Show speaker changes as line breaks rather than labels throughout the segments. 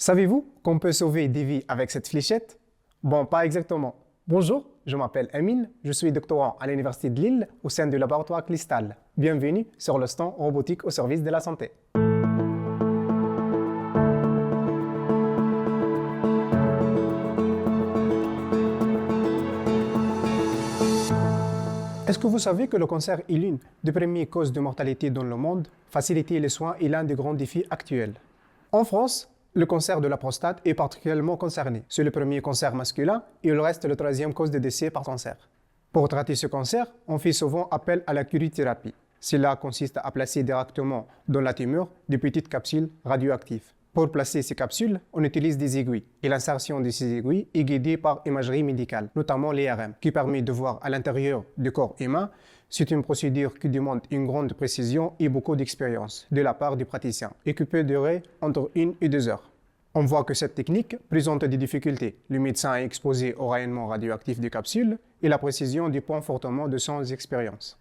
Savez-vous qu'on peut sauver des vies avec cette fléchette? Bon, pas exactement. Bonjour, je m'appelle Amine, je suis doctorant à l'Université de Lille au sein du laboratoire Clistal. Bienvenue sur le stand robotique au service de la santé. Est-ce que vous savez que le cancer est l'une des premières causes de mortalité dans le monde? Faciliter les soins est l'un des grands défis actuels. En France, le cancer de la prostate est particulièrement concerné. C'est le premier cancer masculin et il reste la troisième cause de décès par cancer. Pour traiter ce cancer, on fait souvent appel à la cryothérapie. Cela consiste à placer directement dans la tumeur des petites capsules radioactives. Pour placer ces capsules, on utilise des aiguilles et l'insertion de ces aiguilles est guidée par imagerie médicale, notamment l'IRM, qui permet de voir à l'intérieur du corps humain. C'est une procédure qui demande une grande précision et beaucoup d'expérience de la part du praticien et qui peut durer entre 1 et 2 heures. On voit que cette technique présente des difficultés. Le médecin est exposé au rayonnement radioactif des capsules et la précision dépend fortement de son expérience.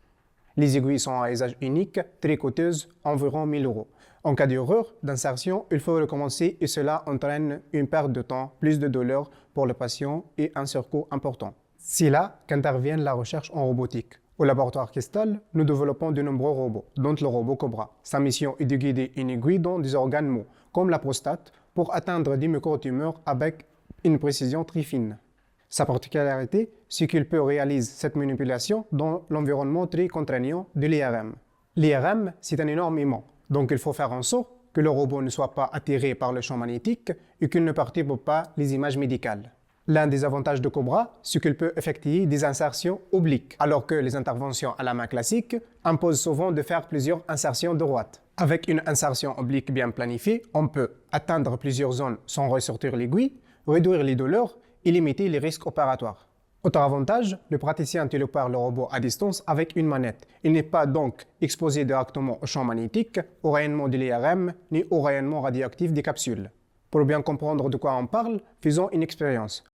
Les aiguilles sont à usage unique, très coûteuses, environ 1 000 €. En cas d'erreur d'insertion, il faut recommencer et cela entraîne une perte de temps, plus de douleur pour le patient et un surcoût important. C'est là qu'intervient la recherche en robotique. Au laboratoire Clistal, nous développons de nombreux robots, dont le robot Cobra. Sa mission est de guider une aiguille dans des organes mous, comme la prostate, pour atteindre des microtumeurs avec une précision très fine. Sa particularité, c'est qu'il peut réaliser cette manipulation dans l'environnement très contraignant de l'IRM. L'IRM, c'est un énorme aimant, donc il faut faire en sorte que le robot ne soit pas attiré par le champ magnétique et qu'il ne perturbe pas les images médicales. L'un des avantages de Cobra, c'est qu'il peut effectuer des insertions obliques, alors que les interventions à la main classique imposent souvent de faire plusieurs insertions droites. Avec une insertion oblique bien planifiée, on peut atteindre plusieurs zones sans ressortir l'aiguille, réduire les douleurs et limiter les risques opératoires. Autre avantage, le praticien téléopère le robot à distance avec une manette. Il n'est pas donc exposé directement au champ magnétique, au rayonnement de l'IRM, ni au rayonnement radioactif des capsules. Pour bien comprendre de quoi on parle, faisons une expérience.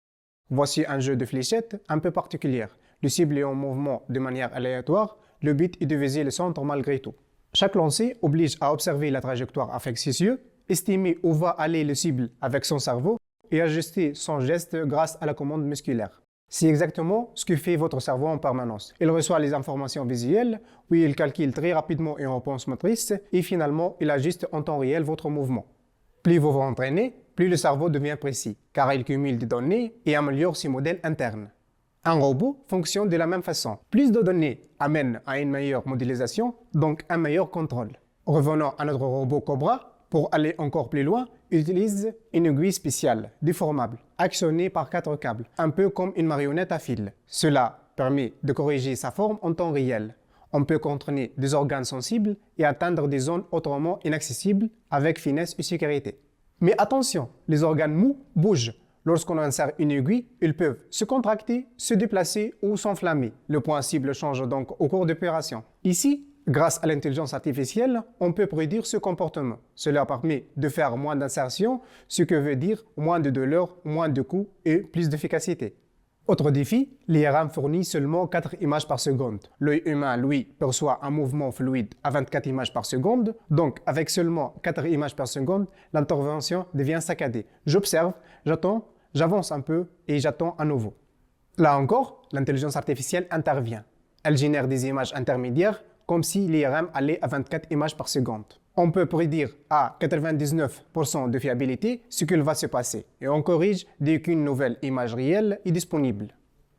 Voici un jeu de fléchettes un peu particulier. Le cible est en mouvement de manière aléatoire, le but est de viser le centre malgré tout. Chaque lancer oblige à observer la trajectoire avec ses yeux, estimer où va aller le cible avec son cerveau et ajuster son geste grâce à la commande musculaire. C'est exactement ce que fait votre cerveau en permanence. Il reçoit les informations visuelles, puis il calcule très rapidement une réponse motrice et finalement il ajuste en temps réel votre mouvement. Plus vous vous entraînez, plus le cerveau devient précis, car il cumule des données et améliore ses modèles internes. Un robot fonctionne de la même façon. Plus de données amènent à une meilleure modélisation, donc un meilleur contrôle. Revenons à notre robot Cobra. Pour aller encore plus loin, utilise une aiguille spéciale, déformable, actionnée par 4 câbles, un peu comme une marionnette à fil. Cela permet de corriger sa forme en temps réel. On peut contrôler des organes sensibles et atteindre des zones autrement inaccessibles avec finesse et sécurité. Mais attention, les organes mous bougent. Lorsqu'on insère une aiguille, ils peuvent se contracter, se déplacer ou s'enflammer. Le point cible change donc au cours d'opération. Ici, grâce à l'intelligence artificielle, on peut prédire ce comportement. Cela permet de faire moins d'insertions, ce que veut dire moins de douleur, moins de coûts et plus d'efficacité. Autre défi, l'IRM fournit seulement 4 images par seconde. L'œil humain, lui, perçoit un mouvement fluide à 24 images par seconde. Donc, avec seulement 4 images par seconde, l'intervention devient saccadée. J'observe, j'attends, j'avance un peu et j'attends à nouveau. Là encore, l'intelligence artificielle intervient. Elle génère des images intermédiaires comme si l'IRM allait à 24 images par seconde. On peut prédire à 99% de fiabilité ce qu'il va se passer et on corrige dès qu'une nouvelle image réelle est disponible.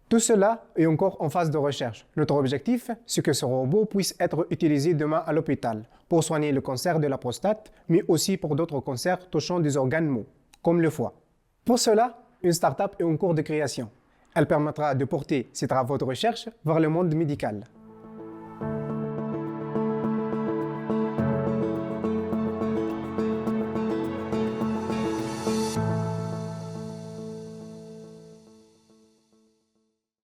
Tout cela est encore en phase de recherche. Notre objectif, c'est que ce robot puisse être utilisé demain à l'hôpital pour soigner le cancer de la prostate, mais aussi pour d'autres cancers touchant des organes mous, comme le foie. Pour cela, une start-up est en cours de création. Elle permettra de porter ses travaux de recherche vers le monde médical.